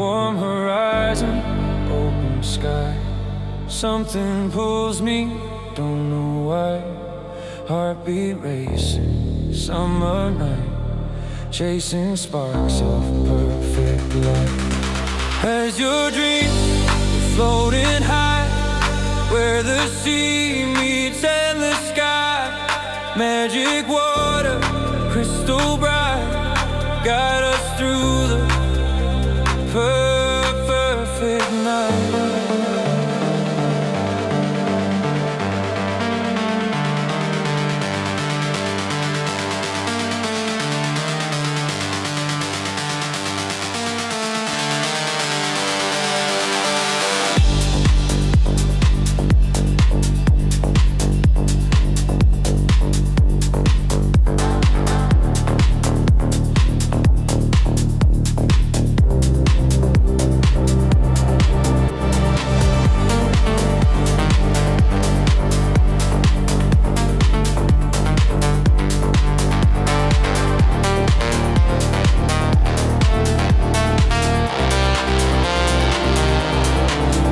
Warm horizon, open sky. Something pulls me, don't know why. Heartbeat racing, summer night, chasing sparks of perfect light. As your dreams are floating high, where the sea meets and the sky. Magic water, crystal bright, guide us through the perfect night.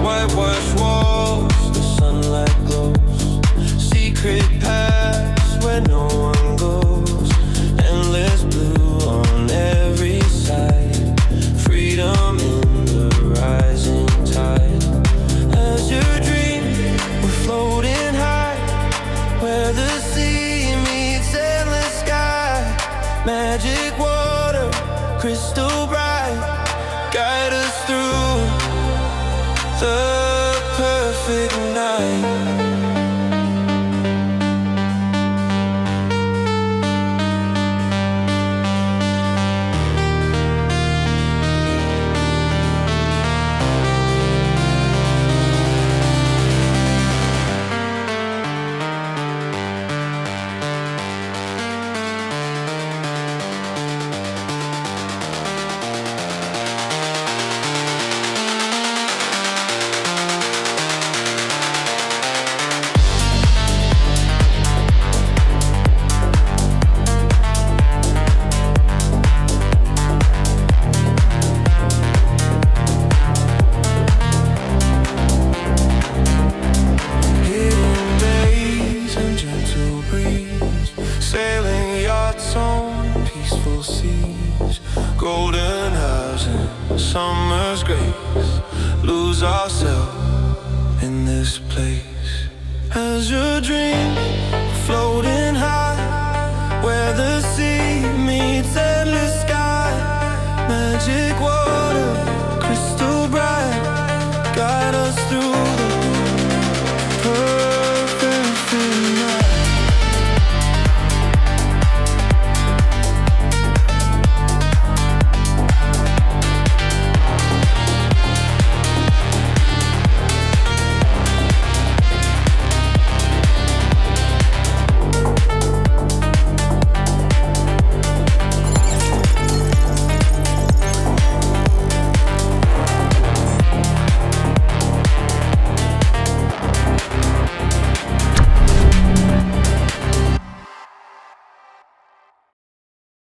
Whitewashed walls, the sunlight glows. Secret paths where no one goes. Endless blue on every side. Freedom in the rising tide. As your dream, we're floating high, where the sea meets endless sky. Magic water, crystal bright, guide us through the perfect night. Sailing yachts on peaceful seas, golden hours and summer's grace. Lose ourselves in this place. As your dream floating high, where the sea meets endless sky. Magic water,